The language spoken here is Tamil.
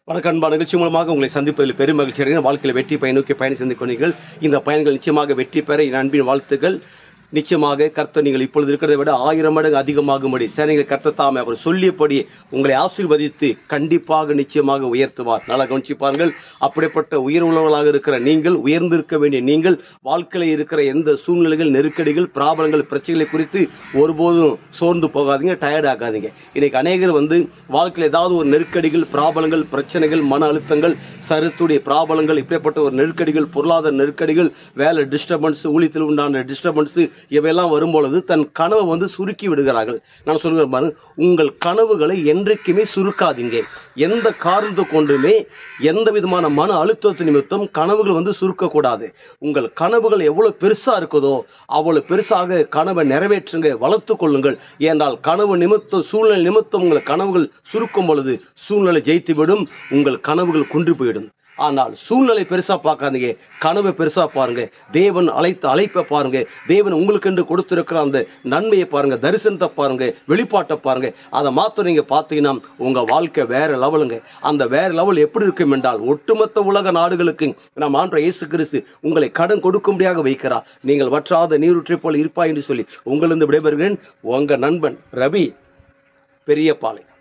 வணக்கம் அன்பா, நிகழ்ச்சி மூலமாக உங்களை சந்திப்பதில் பெரும் மகிழ்ச்சி அடைகிறேன். வாழ்க்கையில் வெற்றி பயன் நோக்கி பயணம் செய்து கொண்டீர்கள். இந்த பயன்கள் நிச்சயமாக வெற்றி பெற என் அன்பின் வாழ்த்துக்கள். நிச்சயமாக கர்த்தர் நீங்கள் இப்பொழுது இருக்கிறதை விட 1000 மடங்கு அதிகமாகும்படி சேனைகளை கர்த்தர் தாமே அவர் சொல்லியபடி உங்களை ஆசீர்வதித்து கண்டிப்பாக நிச்சயமாக உயர்த்துவார். நல்லா கவனிச்சுப்பார்கள். அப்படிப்பட்ட உயர்வுள்ளவர்களாக இருக்கிற நீங்கள், உயர்ந்திருக்க வேண்டிய நீங்கள், வாழ்க்கையில் இருக்கிற எந்த சூழ்நிலைகள், நெருக்கடிகள், பிராபலங்கள், பிரச்சனைகளை குறித்து ஒருபோதும் சோர்ந்து போகாதீங்க, டயர்ட் ஆகாதீங்க. இன்னைக்கு அநேகர் வாழ்க்கையில் ஏதாவது ஒரு நெருக்கடிகள், பிராபலங்கள், பிரச்சனைகள், மன அழுத்தங்கள், சருத்துடைய பிராபலங்கள், இப்படிப்பட்ட ஒரு நெருக்கடிகள், பொருளாதார நெருக்கடிகள், வேலை டிஸ்டர்பன்ஸ், ஊழியத்தில் உண்டான டிஸ்டர்பன்ஸ், இவையெல்லாம் வரும்பொழுது தன் கனவை சுருக்கி விடுகிறார்கள். நான் சொல்கிறேன் பாருங்க, உங்கள் கனவுகளை என்றைக்குமே சுருக்காதீங்க. எந்த காரணத்தை கொண்டுமே எந்த விதமான மன அழுத்தத்து நிமித்தம் கனவுகள் சுருக்கக்கூடாது. உங்கள் கனவுகள் எவ்வளவு பெருசா இருக்குதோ அவ்வளவு பெருசாக கனவை நிறைவேற்றுங்க, வளர்த்து கொள்ளுங்கள். ஏனென்றால் கனவு நிமித்தம், சூழ்நிலை நிமித்தம் உங்கள் கனவுகள் சுருக்கும் பொழுது சூழ்நிலை ஜெயித்துவிடும், உங்கள் கனவுகள் குன்றி போயிடும். ஆனால் சூழ்நிலை பெருசா பார்க்காதீங்க, கனவை பெருசா பாருங்க. தேவன் அழைப்பை பாருங்க. தேவன் உங்களுக்கு என்று கொடுத்திருக்கிற அந்த நன்மையை பாருங்க, தரிசனத்தை பாருங்க, வெளிப்பாட்டை பாருங்க. அதை மாத்திரம் நீங்க பார்த்தீங்கன்னா உங்க வாழ்க்கை வேற லெவலுங்க. அந்த வேற லெவல் எப்படி இருக்கும் என்றால், ஒட்டுமொத்த உலக நாடுகளுக்கு நாம் ஆண்டவர் இயேசு கிறிஸ்து உங்களை கடன் கொடுக்கும்படியாக வைக்கிறார். நீங்கள் வற்றாத நீரூற்றை போல இருப்பாய் என்று சொல்லி உங்களிருந்து விடைபெறுகிறேன். உங்க நண்பன் ரவி, பெரியபாளையம்.